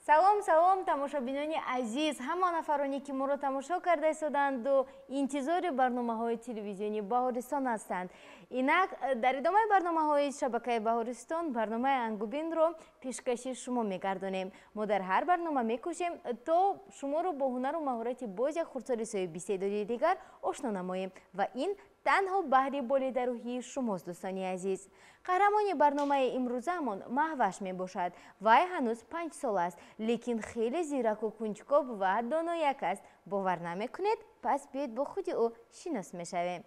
салом тамошобинони азиз, ҳама нафароне ки моро тамошо карда истоданду интизори барномаҳои телевизиони Баҳористон ҳастанд. Инак дар идомаи барномаҳои шабакаи Баҳористон барномаи Ангубинро пешкаши шумо мегардонем. Мо дар ҳар барнома мекӯшем то шуморо бо ҳунару маҳорати боз як хурдсоли соҳиби истеъдоди дигар ошно намоем ва ин танҳо баҳри болида рӯҳии шумост. Дӯстони азиз, қаҳрамони барномаи имрӯзаамон Маҳваш мебошад. Вай ҳанӯз 5 сол аст, лекин хеле зираку кунҷкоб ва донояк аст. Бовар намекунед? Пас биёед бо худи ӯ шинос мешавем.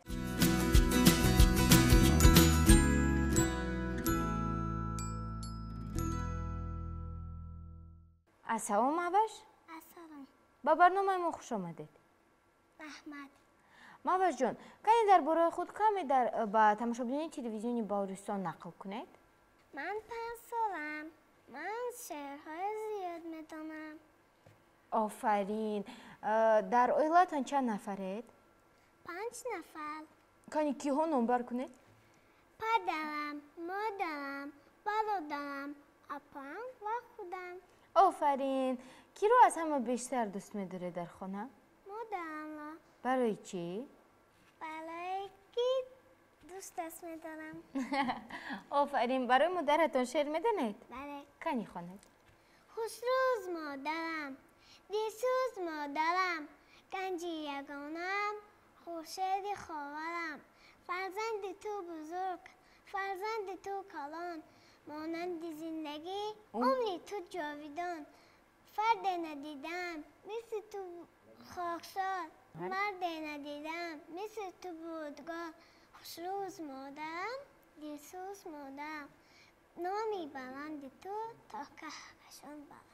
ассалом Маҳваш. Ассалом. ба барномаи мо хуш омадед. Раҳмат. Маҳваш ҷон, кане дар бораи худ каме ба тамошобинони телевизиони Баҳористон нақл кунед? Ман 5 солам. Ман шеърҳои зиёд медонам. Офарин. Дар оилатон чанд нафаред? 5 нафар. Кани киҳо номбар кунед? Падарам, модарам, бародарам, апам ва худам. Офарин. Киро аз ҳама бештар дӯст медоред дар хона? Модарамро. барои чӣ? барои ки дӯсташ медорам. офарин. барои модаратон шеър медонед? бале. кани хонед? хушрӯз модарам, дилсӯз модарам, ганҷи ягонам, хуршеди ховарам, фарзанди ту бузург, фарзанди ту калон, монанди зиндагӣ, умри ту ҷовидон, фарде надидам, мисли ту хоксор, марде надидам, мисли ту будгор, хушрӯз модарам, дилсӯз модарам, номи баланди ту то каҳкашон баланд.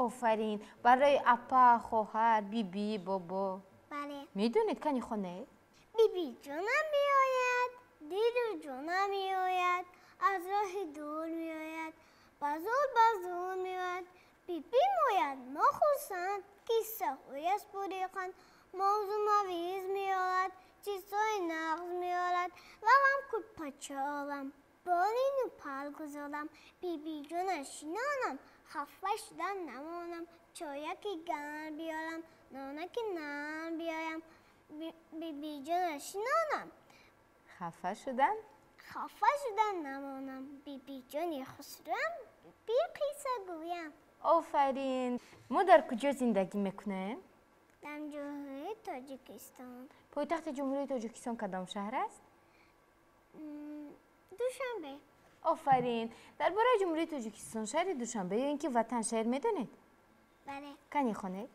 офарин. барои апа, хоҳар, биби, бобо бале. медонед? кани хонед? биби ҷонам меояд, дилу ҷонам меояд, аз роҳи дур меояд, ба зур меояд, биби мояд мо хурсанд, қиссаҳояш буриқанд, мавзу мавиз меорад, чизҳои нағз меорад, вағам куд пачаолам, болину пар гузорам, биби ҷонаш шинонам, хафа шудан намонам, чояки гарм биёрам, нонаки нарм биёрам, биби ҷонаш шинонам, хафа шудан? хафа шудан намонам, биби ҷони хусрӯам, биби қисса гӯям. офарин. мо дар куҷо зиндагӣ мекунем? дар ҷумҳурии Тоҷикистон. пойтахти ҷумҳурии Тоҷикистон кадом шаҳр аст? душанбе. офарин. дар бораи ҷумҳурии Тоҷикистон шаҳри Душанбе ё ин ки ватан шеър медонед? бале. кани хонед?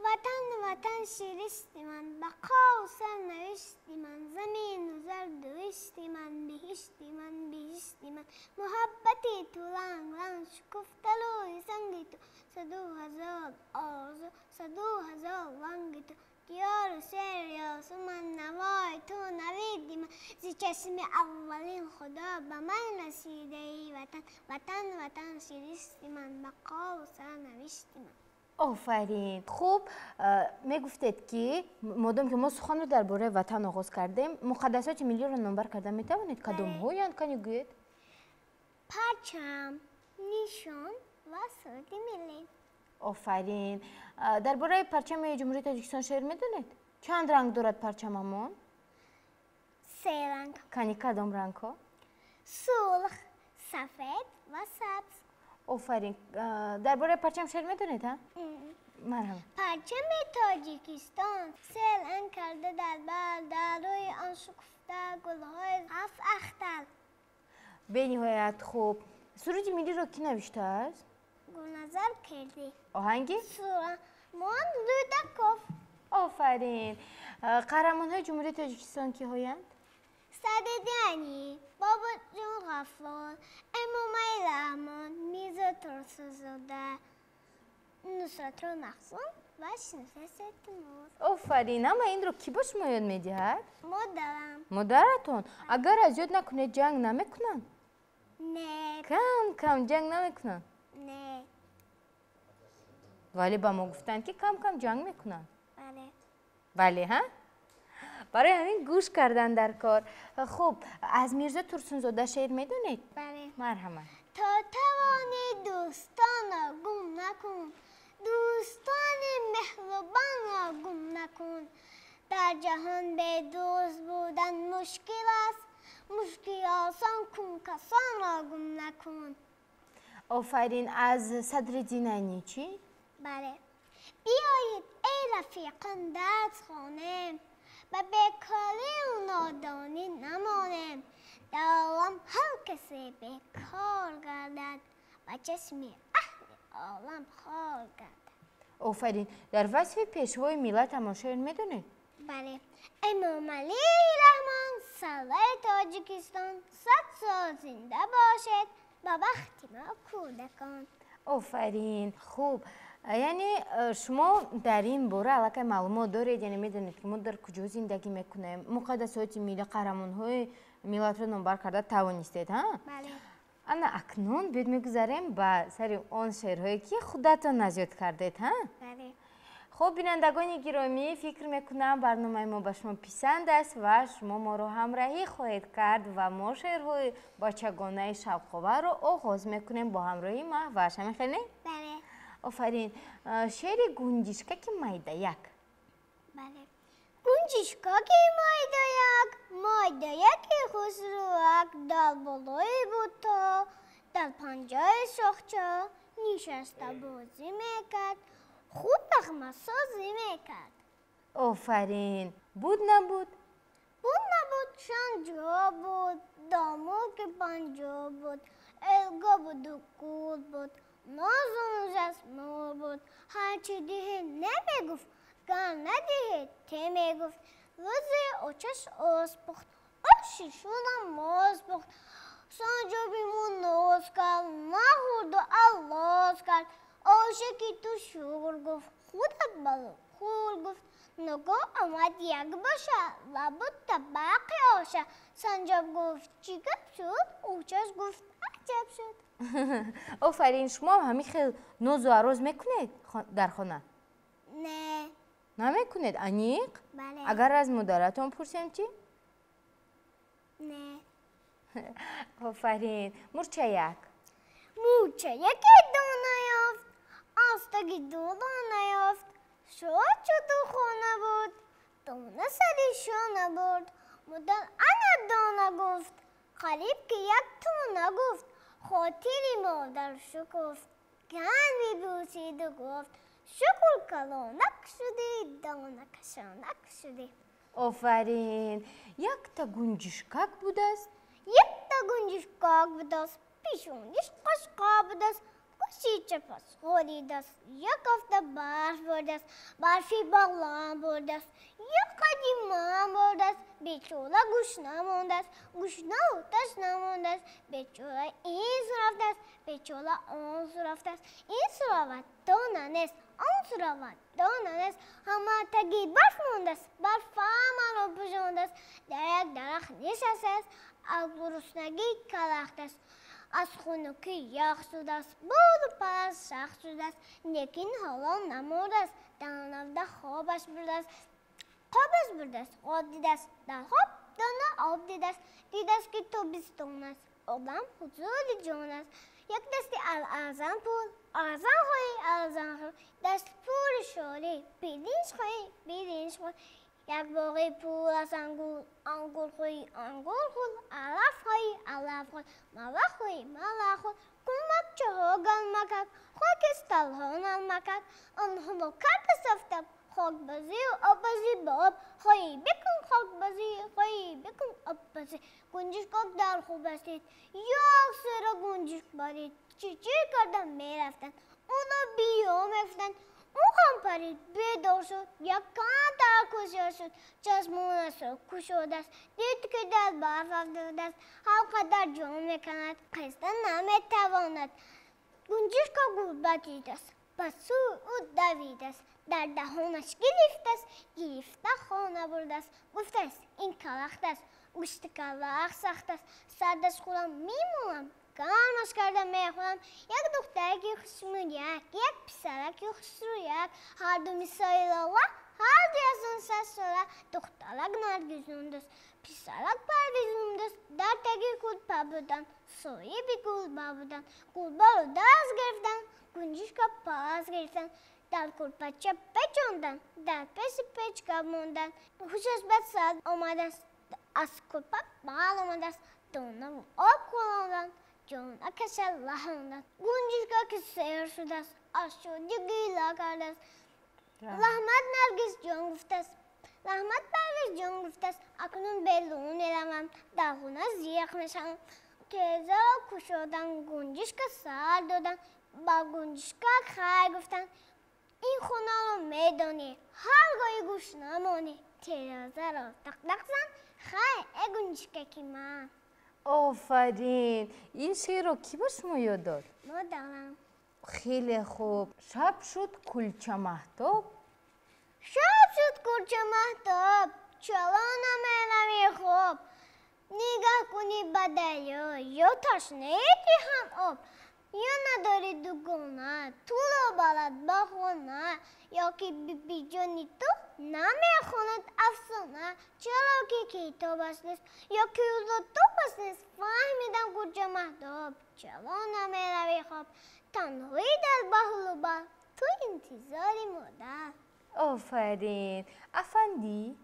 ватан ватан ширисти ман, бақоу сарнавишти ман, замину зарду ишти ман, биҳишти ман, биҳишти ман, муҳаббати ту ранг ранг, шукуфталӯи санги ту, саду ҳазор орзу, саду ҳазор ранги ту, диёру серу ёсу ман, навои ту навиди ман, зи чашми аввалин худо ба ман расидаи ватан, ватан ватан ширисти ман, бақоу сарнавишти ман. офарин. хуб, мегуфтед ки модом ки мо суханро дар бораи ватан оғоз кардем, муқаддасоти миллиро номбар карда метавонед? кадомҳоянд? кани гӯед? парчам, нишон ва соати миллӣ. офарин. дар бораи парчами ҷумҳурии Тоҷикистон шеър медонед? чанд ранг дорад парчамамон? 3 ранг. кани кадом рангҳо? сурх, сафед ва сабз. офарин. дар бораи парчам шеър медонед? марҳамат. парчами Тоҷикистон 3 ранг карда дар бар, дар рӯи он шукуфта гулҳои 7 ахтар. бениҳоят хуб. суруди миллиро кӣ навиштааст? гулназар кердӣ. оҳанги? сурамон рӯдаков. офарин. қаҳрамонҳои ҷумҳурии Тоҷикистон киҳоянд? садидианӣ, бобоҷон ғаффор, эмомаи раҳмон, мирзо турсузода, нусратро махзун ва шинофеси тимур. офарин. ҳама инро кӣ ба шумо ёд медиҳад? модарам. модаратон? агар аз ёд накунед ҷанг намекунанд? не. кам кам ҷанг намекунанд? не. вале ба мо гуфтанд ки кам кам ҷанг мекунанд. бале. бале ҳа? барои ҳамин гӯш кардан дар кор. хуб, аз мирзо турсунзода шеър медонед? бале. марҳамат. تا توانی دوستان را گم نکن دوستان مهربان را گم نکن در جهان به دوست بودن مشکل است مشکل آسان کن کسان را گم نکن آفرین. از صدرالدین چی؟ بله بیایید ای رفیقان درس خوانیم و بیکاری و نادانی نمانیم در عالم هر کسی بیکار گردد و چشم اهل عالم خار گردد. آفرین. در وصف پیشوای ملت هم شعر میدونید؟ بله امام علی رحمان سردار تاجیکستان 100 سال زنده باشد و وقتی ما کودکان. آفرین. خوب، یعنی شما در این باره علاقه معلومات دارید؟ یعنی میدونید که ما در کجا زندگی میکنیم؟ مقدسات ملی قهرمان‌های ملت را نامبر کرده توانستید ها؟ بله. انا اکنون بید میگذاریم به سر آن شعرهایی که خودتان نزد کردید ها؟ بله. خب بینندگان گرامی، فکر میکنم برنامه ما به شما پسند است و شما ما رو همراهی خواهید کرد و ما شعرهای بچگانه شوق‌آور رو آغاز میکنیم با همراهی ما و شما خیلی؟ بله. آفرین. شعر گنجشکک میده‌یک. بله. گنجشکک میده‌یک خسروک در بالای بود تا در پنجه شاخچه نشسته بازی میکرد خود نغمه سازی میکرد. آفرین. بود نبود؟ بود نبود شنجا بود دامو که پنجا بود الگا بود و گل بود نازون زسمور بود هرچی دیه نمیگفت گر ندیه ته میگفت روزی اوچش آس پخت آشی شونم ماز پخت سانجا بیمون ناز کرد نخورد و اللاز کرد عاشقی تو شور گفت خودت بلو خور گفت نگاه آمد یک باشه لبود طبق آشه سنجاب گفت چی گپ شد؟ اوچش گفت عجب شد. آفرین. شما همین خیلی نوز و عروض میکنید در خانه؟ نه. نمیکنید؟ انیق؟ بله. اگر از مادرتون پرسیم چی؟ نه. آفرین. مورچه یک. مورچه یکی دانه یافت آستگی دو دانه یافت شد تو خانه بود دانه سری شانه برد مدل انا دانه گفت قریب که یک تو نگفت خاطری مادر شکفت گن بیبوسید و گفت شکر کلانک شدی دانه کشانک شدی. آفرین. یک تا گنجشکک بود است؟ یک تا گنجشکک بود است پیشونیش قشقا بود است گوشی چپس خورید است یک هفته برف برد است برفی بغلان برد است یک قدیم هم برد است بیچوله گوش نماند است گوشنه آتش نماند است بیچوله این رفته است بیچوله آن رفته است این سراوت دانه نیست آن سراوت دانه نیست همه تگی برف مانده است برف همه را پوشانده است در یک درخت نشسته است از گرسنگی کلخته است از خنکی یخ شده است بود و پس شخ شده است لیکن حالا نمرده است در نفته خوابش برده است خوابش برده است خواب دیده است در خواب دانه آب دیده است دیده است که تو بیستون است آدم حضور جان است یک دستی ارزن پول ارزن خواهی ارزن خواهی دست پول شاری بیدینش خواهی بیدینش خواهی یک باقی پول از انگور انگور خواهی انگور خود علف خواهی علف خود ملخ خواهی ملخ خود کمک چه ها گل مکد خاک استل ها نل مکد آنها با کرد سفتب خاک بازی و آب بازی با آب خواهی بکن خاک بازی خواهی بکن آب بازی گنجشکک در خوب استید یک سر گنجشک برید چی کردن میرفتن اونا بیو میفتن او هم پرید بیدار شد یک کان در کشید شد چشمانش را گشوده است دید که در برف افتاده است هر قدر جان میکند خسته نمیتواند گنجشکک گربه است پس او دویده است در دهانش گرفته است گرفته خانه برده است گفته است این کلخت است گوشت کلخ سخت است سردش خورم میمونم گرمش کرده میخورم یک دخترکی خوشمون یک پسرکی خوشرویک هر دو مثال الله Harcayasın ses sola, doktalak nargizundas, pisalak parvizundas, dertegi kul pabudan, soyi bir kul babudan, kul balu daz giriften, guncişka paz giriften, dal kul paça peç ondan, dal pesi peç kabundan, huşas bet saat omadas, as kul pa bal omadas, dona ok kulondan, Jona kesel lahondan, guncişka keser sudas, as çocuk gila kardas, Rahmat Nergis Jon guftas. Rahmat Nergis Jon guftas. Akunun belluğun elemem. Dağına ziyakmışam. Teze kuşodan guncişka sardodan. Ba guncişka khay guftan. این خونه رو میدونی هر گاهی گوش نمونی تیرازه رو تقدقزن خیلی اگونچکه که من آفرین. این شعر رو کی به شما یاد داد؟ مادرم خیلی خوب. شب شد کلچه مهتاب. شب شد کلچه مهتاب چرا نمیروی خوب نگاه کنی به دریا یا تشنگی هم آب یا نداری دوگانه تو رو بلد بخونه یا که بی جانی تو نمیخوند افسانه چرا که کتاب است نیست یا که اوضا تو است نیست فهمیدم کلچه مهتاب چرا نمیروی خوب تنهایی در بحل و بر تو انتظاری مادر آفرین. افندی؟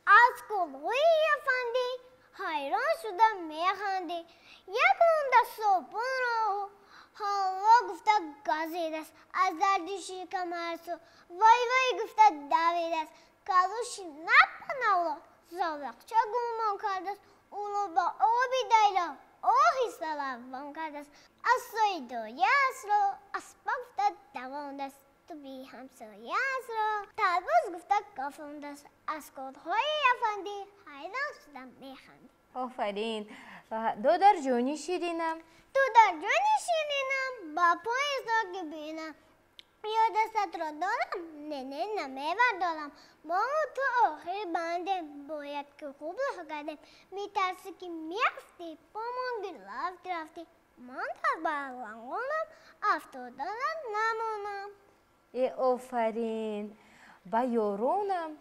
از گلوی افندی حیران شدم میخندی یک مونده صبحون رو حالا گفته گازید است از دردی شکم هر سو وای وای گفته دوید است کلوش نپناولا زاوقچه گمان کرده است اولو با آبی دیلا آهی سلوان کرده است از سوی دویه است رو اسبا گفته دوانده است تو بی همسایه است را ترباز گفته کافونده است از کودهای افندی حیران شدم میخندی آفرین. دادر جانی شیرینم. تو در جانی شیرینم با پای ساکی بینم یا دستت را دارم نه نمیبردارم ما تو آخر بنده باید که خوب راه کردیم میترسی که میافتی با من رفتی من در برلنگانم افتادن نمانم ای آفرین. با یارانم.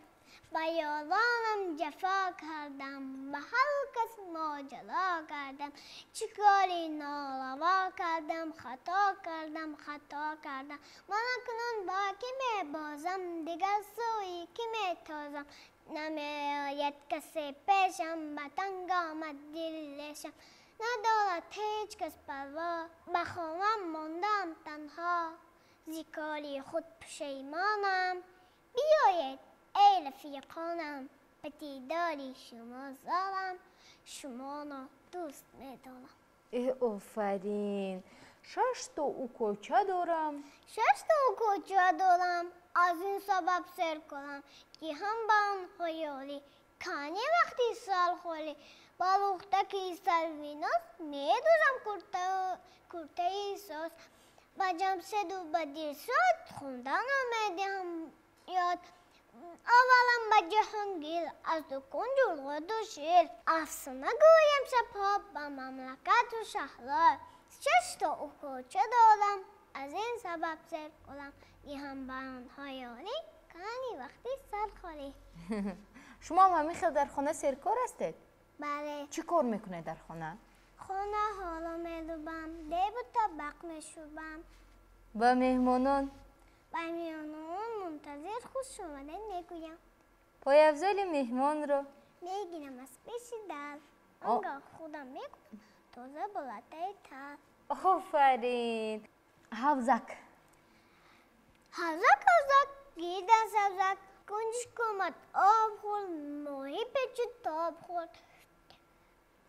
با یارانم جفا کردم به هر کس ماجرا کردم چیکاری ناروا کردم خطا کردم من اکنون با کی میبازم دیگر سوی کی میتازم نمیآید کسی پیشم به تنگ آمد دلشم ندارد هیچ کس پروا به خانم ماندم تنها زیکاری خود پشیمانم بیایید ای رفیقانم به دیداری شما زارم شما را دوست میدارم ای آفرین. 6 تا اوکوچه دارم. 6 تا اوکوچه دارم از این سبب سر کنم که هم به آن خیالی کنی وقتی سال خوری با لختکی سلویناس میدوزم کرته ایساس با جمسد و با دیرساد خوندن آمدیم یاد اولا با جهانگیر از دکن جلغ دو شیر افسانه گویم شبها با مملکت و شهرها 6 تا اوکوچه دارم از این سبب سر کنم یه هم بران هایانی کنی وقتی سر خوری شما هم همین خیلی در خانه سرکار هستید؟ بله چی کار میکنه در خانه؟ خانه حالا میدوبم دیب و طبق میشوبم با مهمانان؟ و میانون منتظر خوش شماده میگویم پای افضل مهمان رو میگیرم از پیش در آنگاه خودم میکنم تازه بلاته تر آفرین. حوزک گیردن سبزک گنجش کمد آب خورد ماهی پیچید تاب خورد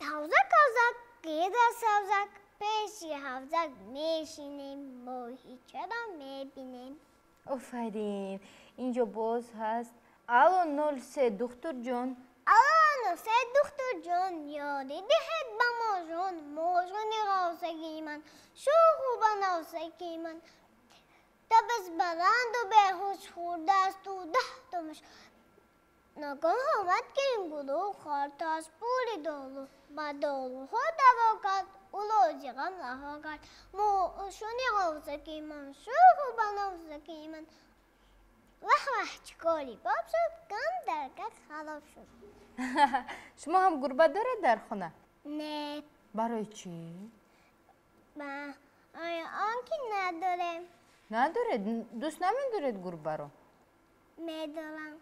حوزک گیردن سبزک پیشی حوزک میشینیم ماهی چرا میبینیم آفرین. اینجا باز هست. الان 03 دکتر جان. الان 03 دکتر جان یادی دهد با ماجون غوزگی من شو خوبا نوزگی من دبز برند و بهوش خورده است و 10 تامش نگاه آمد که این گروه خارتاش پولی دارو با دارو ها دوا کرد اولو جغم رها کرد موشونی غوزگی من شو خوبا نوزگی من وح چیکاری باب شد گم درگت خراب شد. شما هم گربه دارید در خونه؟ نه برای چی؟ آنکی نداره. ندارید؟ دوست نمیدارید گربه رو؟ میدارم.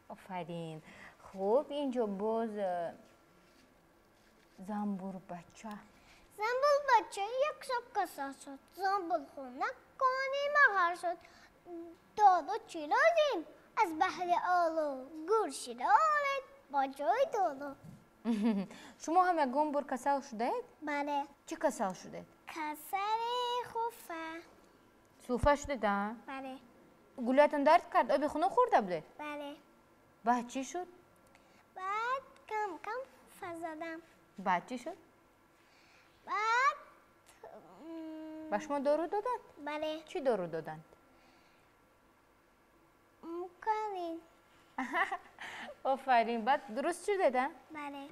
آفرین. خب اینجا باز زنبور بچه. زنبور بچه یک شب کسا شد. زنبور خونه کنی مغر شد. دادو چی لازم؟ از بحر آلو گور شدارد با جای دادو. شما هم یک گنبور کسل شدید؟ بله. چی کسل شدید؟ کسر خوفه. صوفه شدید ها؟ بله. گلویتون درد کرد؟ آب خونه خورده بوده؟ بله. بعد چی شد؟ بعد کم کم فزدم. بعد چی شد؟ بعد به شما دارو دادن؟ بله. چی دارو دادن؟ مکانین. آفرین. بعد درست شده ده؟ بله.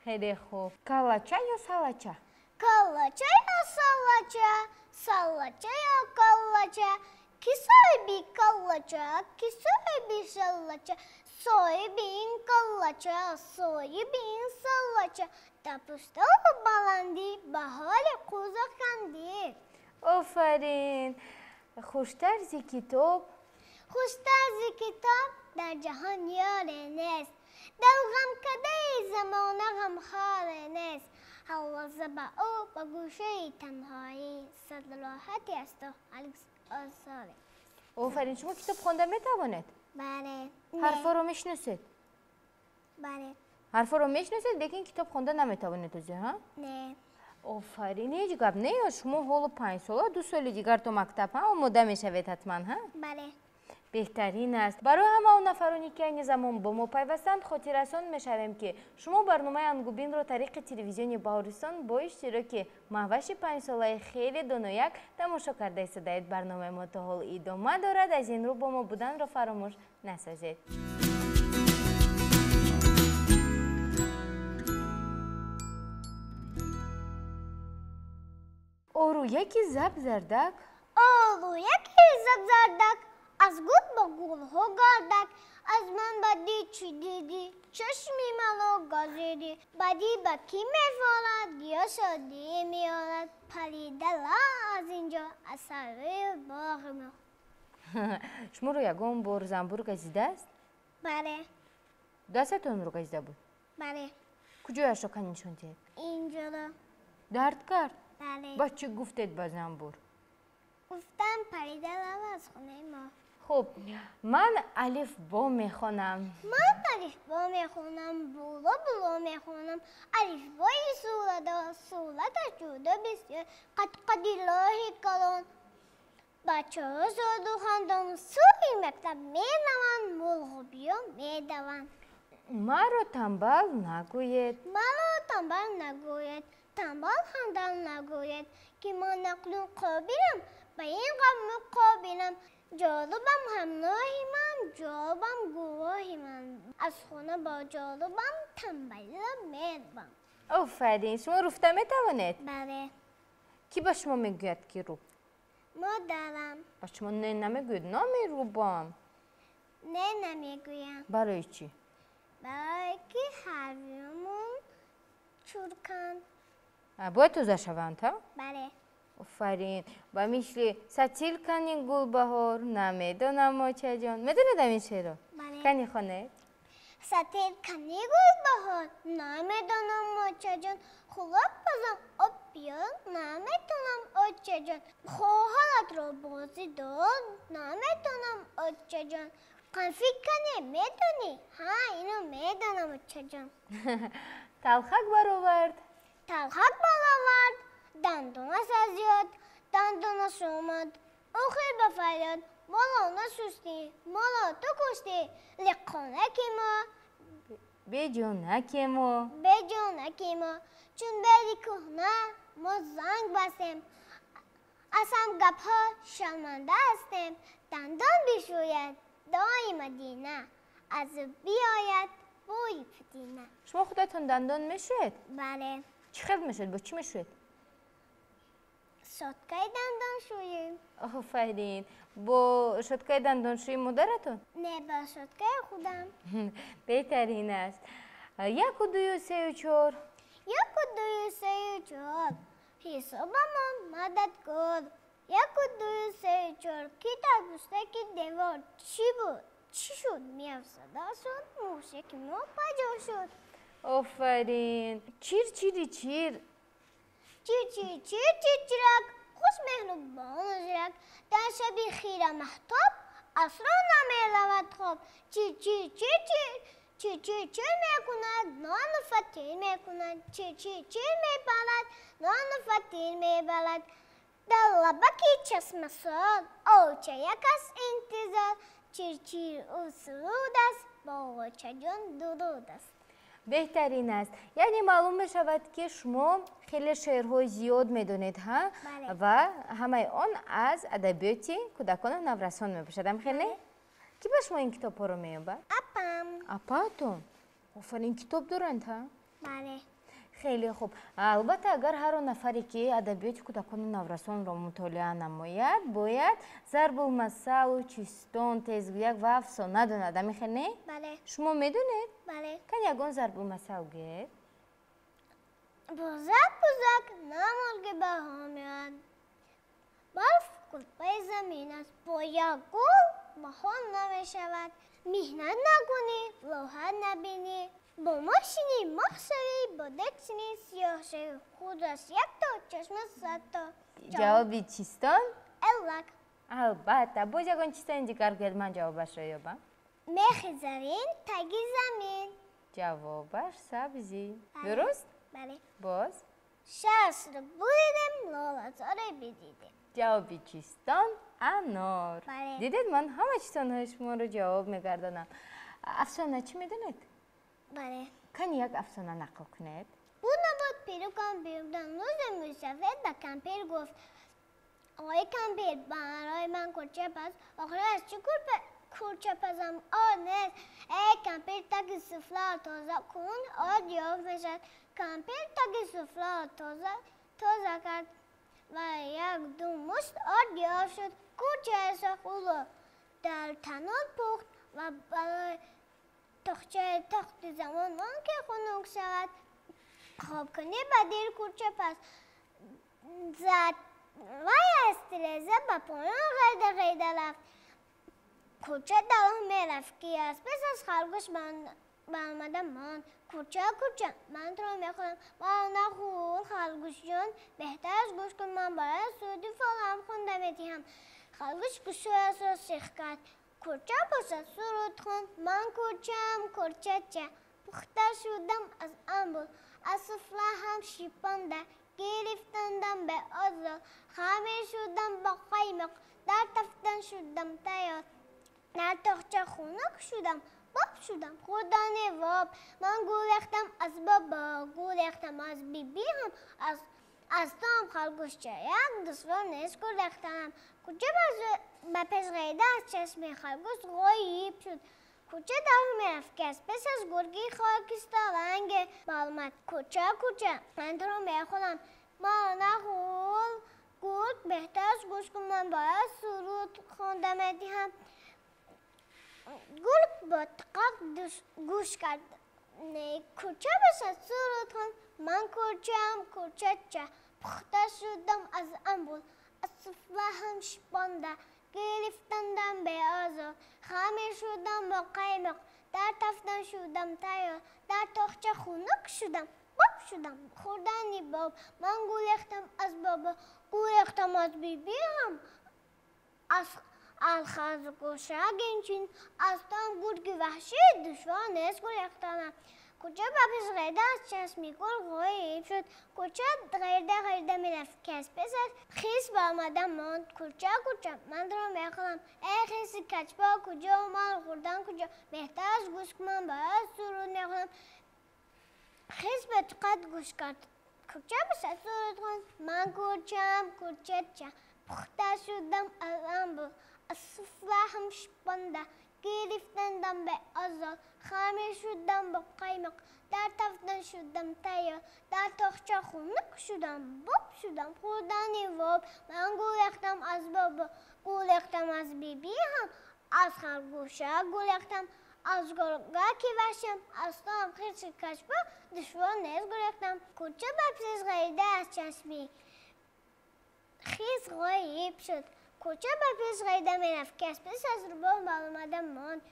خیلی خوب. کلاچه یا سلاچه؟ کلاچه یا سلاچه؟ سلاچه یا کلاچه؟ کی صاحبی کلاچه؟ کی صاحبی سلاچه؟ صاحبی این کلاچه، صاحبی این سلاچه. در پشت بلندی به حال قوزا خندید. آفرین. خوشتر زی کتاب؟ خوشتر زی کتاب در جهان یاری نیست. در غم کده زمانه غمخوار نیست. حوازه به او به گوشه تنهایی صد راحتی است و الکس آساره. آفرین. شما کتاب خونده میتوانید؟ بله. حرفا رو میشناسید؟ بله. حرفا رو میشناسید لیکن کتاب خونده نمیتوانید توزی ها؟ نه. آفرین. هیچ گپ نه. شما حالا 5 ساله 2 سال دیگر تو مکتب ها آماده میشوید حتما ها؟ بله. بهترین است. برای همه اون نفرانی که این زمان با ما پیوستند خاطر رسان میشویم که شما برنامه انگوبین رو طریق تلویزیون بهارستان با اشتراک مهوش 5 ساله خیلی دونویک تماشا کرده ایستادید. برنامه ما تا حال ادامه دارد. از این رو با ما بودن رو فراموش نسازید. آرو یکی زب زردک. آلو یکی زب زردک از گل با گل ها گردک. از من بدی چی دیدی چشمی منو گازیدی. بدی با کی میفارد یا شادی میارد. پریده از اینجا از سروی باغ ما. شما رو یکم بار زنبور گزیده است؟ بله. دستتون رو گزیده بود؟ بله. کجایش رو کنیشون دید؟ اینجا رو. درد کرد؟ بله. با چی گفتید با زنبور؟ گفتم پریده از خونه ما. خب من الف با میخوانم. من الف با میخونم. بولا بولا میخونم. الف بای سولده سولده جوده بسیار. قد قدی لاهی کلان. بچه ها شد و خواندم سوی مکتب میروند. ملغوبی ها میدوند. ما رو تنبل نگوید. منو تنبل نگوید. تنبل خواندن نگوید که ما نقل قابلم. به این غم قابلم. جالبم همراهی من. جالبم گواهی من. از خونه با جالبم تنبل میروم. آفرین. شما رفته میتوانید؟ بله. کی با شما میگوید که رو؟ مادرم. با شما نه نمیگوید؟ نمیروبم. نه نمیگویم. برای چی؟ برای که حرفمون چورکن. باید توزه شوند ها؟ بله. آفرین. با میشلی ستیل کنین گل بهار نمیدونم ما چه جان. میدونید این شعر رو؟ بله. کنی خونه؟ ستیل کنی گل بهار نمیدونم ما چه جان. خلاب بازم آب بیار نمیتونم آچه جان. خواهرت رو بازی دار نمیتونم آچه جان. قنفی کنی میدونی؟ ها اینو میدونم آچه جان. تلخک برآورد. تلخک برآورد. دندونش از یاد. دندونش اومد. آخر به فریاد. مالا نسوستی. مالا تو کشتی. لقانک ما. بیجونک ما. بیجونک ما. چون بری کهنه ما زنگ بستیم. از هم گپ ها شرمنده هستیم. دندان بشوید دای مدینه. از بیاید بوی پدینه. شما خودتون دندان میشوید؟ بله. چی خیلی میشوید؟ با چی میشوید؟ شتکای دندانشویی. آفرین. با شتکای دندانشویی مادرتون؟ نه با شتکای خودم. بهترین است. یک و دوی و سه و چهار. یک و دوی و سه و چهار حسابمان مدد کن. یک و دوی و سه و چهار کتاب پوستکی دیوار چی بود؟ چی شد؟ میو صدا شد. موشک ما پجا شد. آفرین. چیر چیری چیر. چیر چیر چیر چیر چیرک خوش مهربان زیرک در شبی خیره محتاب اصلا نمیلود خواب. چیر چیر چیر چیر چیر چیر چیر میکند نان و فتیر میکند. چیر چیر چیر میبالد نان و فتیر میبالد. در لبکی چشم سال او چه یک است انتظار. چیر چیر او سرود است با چه جان درود است. بهترین است. یعنی معلوم بشود که شما خیلی شعرهای زیاد میدونید ها؟ بله. و همه آن از ادبیات کودکان و نورسان میباشد. خیلی؟ کی به شما این کتاب ها رو مییابد؟ اپم. اپاتون. آفرین کتاب دارند ها؟ بله. خیلی خوب. البته اگر هر نفری که ادبیات کودکان و نورسان را مطالعه نماید باید ضرب المثل و چیستان تزگویک و افسانه داند. میخوانی؟ بله. شما میدونید؟ بله. کن یگان ضرب المثل گید. بزرگ بزرگ نمرگ به همیان برف کلپای زمین است. با یک گل بهان نمیشود. مهنت نکنی راحت نبینی. با ماشینی مخشوی با دکشنی سیاه شوی. خود است یک تا چشم صد تا. جوابی چیستان؟ الک. البته باز یگان چیستان دیگر گید من جوابش را یابم. میخ زرین تگی زمین. جوابش سبزی. بله. درست؟ بله. باز؟ شرس رو بودیم لالزار بدیدیم. جوابی چیستان؟ انار. بله. دیدید من همه چیستان های شما رو جواب میگردانم. افسانه چی میدونید؟ بله. کن یک افسانه نقل کنید. بود نبود پیرو کمپیر بودن. روز موسفید به کمپیر گفت آقای کمپیر برای من کلچه پس. آخر از چی کلچه پسم آد نیست. ای کمپیر تک سفلا تازه کن آد یافت میشد. کمپیر تک سفلا تازه کرد و یک دو مشت آد یافت شد. کلچه سفلا در تنور پخت و برای تخت زمان که خنک شود خواب کنی به دیر کلچه پس زد وای استرزه به پایان غیده رفت. کلچه دوام میرفت که از پس از خرگوش برآمده ماند. کلچه من تو رو میخورم با نخور خرگوش جان. بهتر از گوش کن من برای سودی فاقم خونده میدیم. خرگوش گوشویش را سیخ کرد. کلچه باشد سرود خوند من کلچه چه پخته شدم از انبول. از سفره هم شیپانده گرفتندم به آزاد. خمیر شدم با قیمق در تفتن شدم تیار. در تاقچه خنک شدم باب شدم خوردن واب. من گریختم از بابا گریختم از بیبی هم از تام خرگوشچه یک دشوار نیست گریختم. کلچه به پس غیده از چشم خرگوش غایب شد. کلچه دوام میرفت که از پس از گرگی خاکستا رنگ برآمد. کلچه من تو رو میخورم ما نخور گرگ بهتر از گوش کن من باید سرود خونده میدیم. گرگ با دقت گوش کرد. کلچه باشد سرود خوند من کلچه چه پخته شدم از انبول. از سفره هم شیپانده گرفتندم به آزار. خمیر شدم با قیمق در تفتن شدم تیار. در تاقچه خنک شدم باب شدم خوردن باب. من گریختم از بابا گریختم از بیبی هم از خرگوش گنچین. از تام گرگ وحشی دشوار نیست گریختنم. کلچه بپس غیده از چشمی گل غایب شد. کلچه غیده میرفت که از پس از خیس برآمده ماند. کلچه من رو میخورم ای خیس کچپا کجا و من خوردن کجا. بهتر از گوش که من باید سرود میخورم. خیس به دقت گوش کرد. کلچه بسد سرود خوند من کلچه چه پخته شدم از انبول. از سفره هم شیپانده گرفتندم به آزاد خمیر شدم با قیمق در تفتن شدم تیار در تاقچه خنک شدم باب شدم خوردنی واب من گولختم از بابا گولختم از بیبی هم از خرگوشه گولختم از گرگه که وشم از تو هم خیرچی کشبا دشوار نیز گولختم کچه بپسیز غیده از چشمی خیز غایب شد کوچه به پیش غیده می رفت کس پیش از رو با معلومده ماند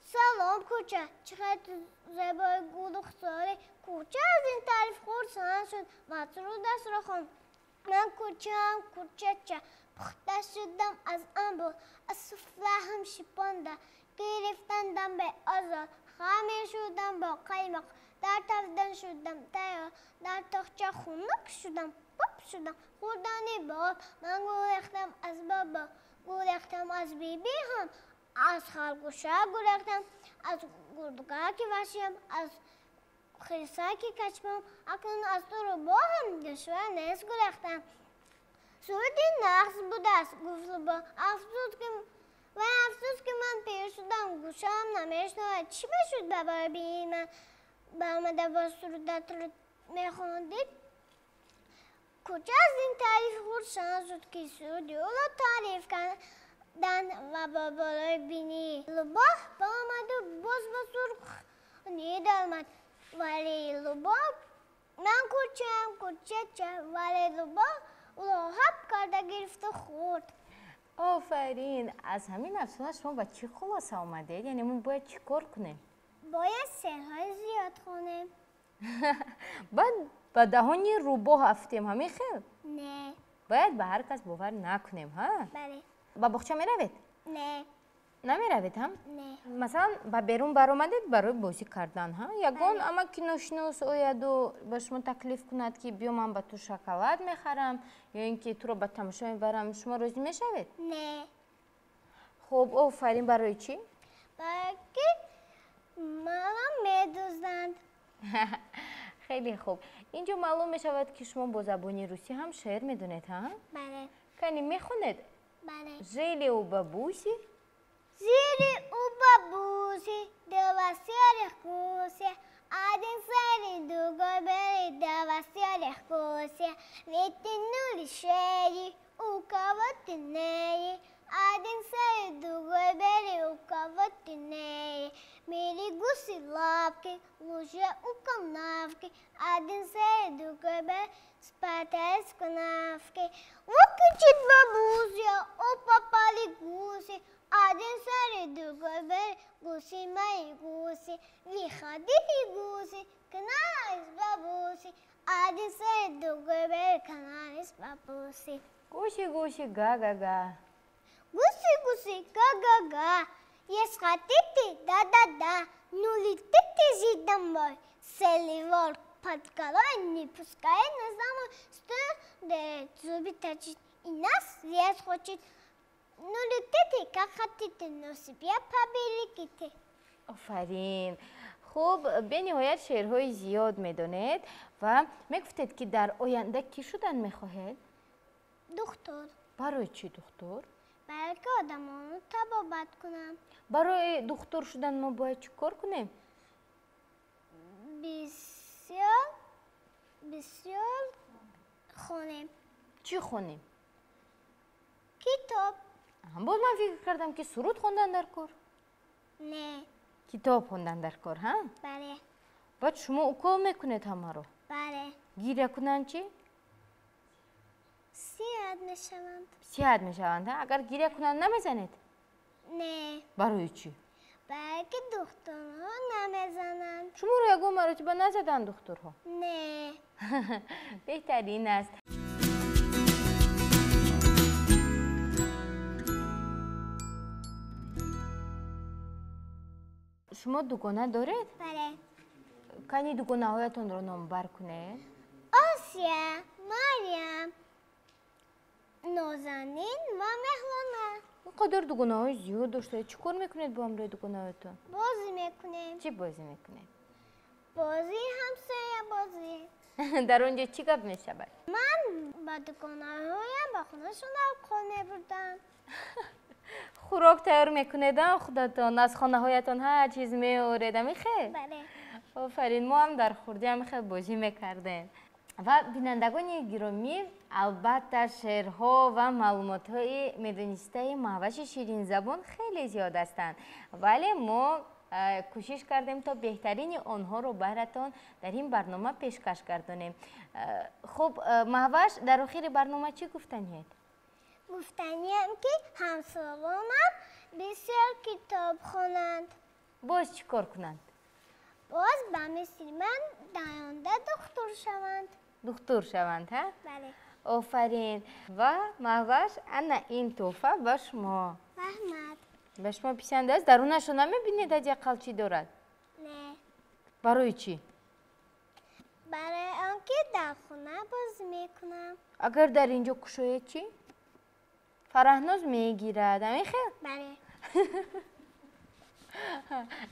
سلام کوچه چقدر زیبای گل و خساره کوچه از این تعریف خورسان شد مطرود دست را خوند من کوچه هم کوچه چه پخته شدم از انبول از سفله هم شیپانده گرفتندم به آزاد خمیر شدم با قیمق در تفتن شدم تیار در تاقچه خنک شدم باب شدم خوردنی باب من گولختم از بابا گولختم از بیبی هم از خرگوشه گولختم از گرگه که وشیم از خیرسه که کچمم اکنون از تو رو با هم دشوار نیست گولختم سودی نقص بوده است گفت با افسوس که من پیر شدم گوشم نمیشنود چی بشد بابا بی من برمده با سرودت رو میخوندید کجا از این تعریف خورشان شد که سودی اولا تعریف کردن و با بالای بینی لبا با آمد و باز با سرخ نید آمد ولی لبا من کوچه ولی لبا اولا حب کرده گرفت و خورد آفرین از همین افسانه شما با چی خلاصه آمده؟ یعنی ما باید چی کار کنیم؟ باید سرهای زیاد خونیم بعد با دهانی روباه افتیم همین خیل؟ نه باید به هر کس باور نکنیم ها؟ بله با بخچه می روید؟ نه نمی روید هم؟ نه مثلا با بیرون برآمدید برای بازی کردن ها؟ یگان اما کینوشنوس آید و به شما تکلیف کند که بیا من با تو شکلات میخرم یا اینکه تو رو به تماشا میبرم شما راضی میشوید؟ نه خب آفرین برای چی؟ برای که منم میدوزند خیلی خوب اینجا معلوم میشود که شما با زبانی روسی هم شعر میدونید ها؟ بله کنی میخونید؟ بله Жили у бабуси زیر او بابوسی دو بسیار خوشی один сари другой бери до بسیار خوشی вытянули шеи у кого теней один сари другой бери у кого теней мили гуси лапки лужа у канавки один сари другой бери спать с канавки выкричит бабуся о попали гуси один сари другой бери гуси мои гуси выходите гуси к нам из бабуси один сари другой бери к нам из бабуси гуси-гуси га-га-га. гуси-гуси га-га-га если хотите да-да-да ну летите же домой селивор под головой не пускай на самой стороне зубы точит и нас съесть хочет ну летите как хотите но себя поберегите آفرین خوب به نهایت شعرهای زیاد میدونید و میگفتید که در آینده کی شدن میخواهید؟ دکتر برای چی دکتر؟ برای که آدمانو طبابت کنم برای دکتر شدن ما باید چی کار کنیم؟ بسیار خونیم چی خونیم؟ کتاب باز من فکر کردم که سرود خوندن در کار نه کتاب خوندن در کار ها؟ بله بعد شما اکول میکنید همه رو بله گیره کنن چی؟ سیاد میشوند سیاد میشوند ها؟ اگر گیره کنن نمیزنید؟ نه برای چی؟ برای که دخترها نمیزنند شما رو یکو مرتبه نزدن دخترها؟ نه بهترین است شما دوگانه دارید؟ بله کنی دوگانه هایتون رو نامبر کنید؟ آسیا مریم نازنین و مهلانه قدر دوگانه های زیاد داشته چی کار میکنید با همراه دوگانه هایتون؟ بازی میکنیم چی بازی میکنید؟ بازی همسایه بازی در اونجا چی گپ میشود؟ من با دوگانه هایم با خونه شون کار میبردم خوراک تیار میکنید خودتون؟ از خانه هایتون هر چیز میورید میخه؟ بله. آفرین، ما هم در خورده هم خیلی بازی میکردیم. و بینندگان گرامی، البته شعرها و معلومات های میدونسته مهوش شیرین زبان خیلی زیاد هستند، ولی ما کوشش کردیم تا بهترین آنها رو براتون در این برنامه پیشکش کردیم. خب مهوش، در آخر برنامه چی گفتنید؟ گفتنیم که همسالانم بسیار کتاب خوانند. باز چی کار کنند؟ باز به مثل من داینده دکتر شوند. دکتر شوند ها؟ بله. آفرین. و مهوش، انا این تحفه به شما. رحمت. به شما پسند است؟ درونش رو نمیبینید از یک قلچی دارد؟ نه. برای چی؟ برای آنکه در خونه باز میکنم. اگر در اینجا کشوید چی؟ فرهناز میگیرد، همیخه؟ بله.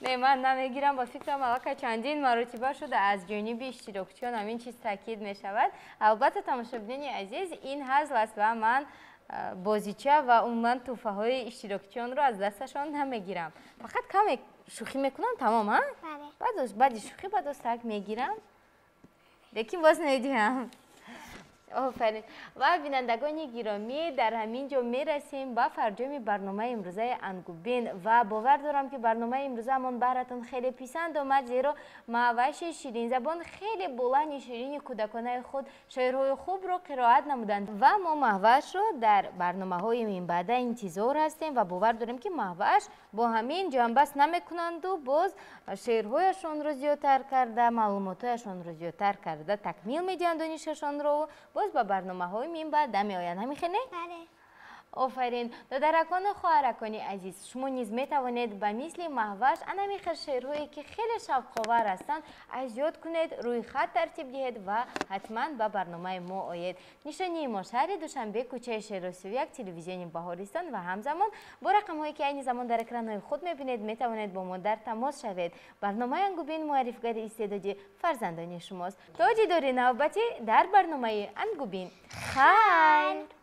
نه، من نمیگیرم. با فکرم الان که چندین مرتبه شده از جانب اشتراکچیان همین چیز تاکید می شود. البته تماشابینان عزیز، این هزل است و من بازیچه و عموما توفه های اشتراکچیان رو از دستشان نمیگیرم. فقط کم شوخی میکنم، تمام ها؟ بله. بعد شوخی بعد استرک میگیرم، لیکن باز نمیدیم. آفرین. و بینندگان گرامی، در همین جا میرسیم به فرجام برنامه امروزه انگوبین و باور دارم که برنامه امروزه من براتون خیلی پسند آمد، زیرا مهوش شیرین زبان خیلی بلند شیرین کودکانه خود شعرهای خوب رو قرائت نمودند و ما مهوش رو در برنامه های این بعد انتظار هستیم و باور داریم که مهوش با همین جنبست نمیکنند و باز شعرهایشان رو زیادتر کرده، معلوماتشان رو زیادتر کرده تکمیل میدهند دانششان رو. باز با برنامه های این بعد دمی آید، همیخه نه؟ بله. آفرین. دادرکان و خواهرکان عزیز، شما نیز می توانید به مثل مهوش انمیخ شعرهایی که خیلی شوق‌آور هستند از یاد کنید، روی خط ترتیب دهید و حتما به برنامه ما آیید. نشانی ما شهر دوشنبه، کوچه شهرسویک، تلویزیون بهارستان و همزمان با رقم هایی که این زمان در اکران خود میبینید می توانید با ما در تماس شوید. برنامه انگوبین معرفی‌گر استعدادی فرزندان شماست. تا دیدار نوبتی در برنامه انگوبین. خیر.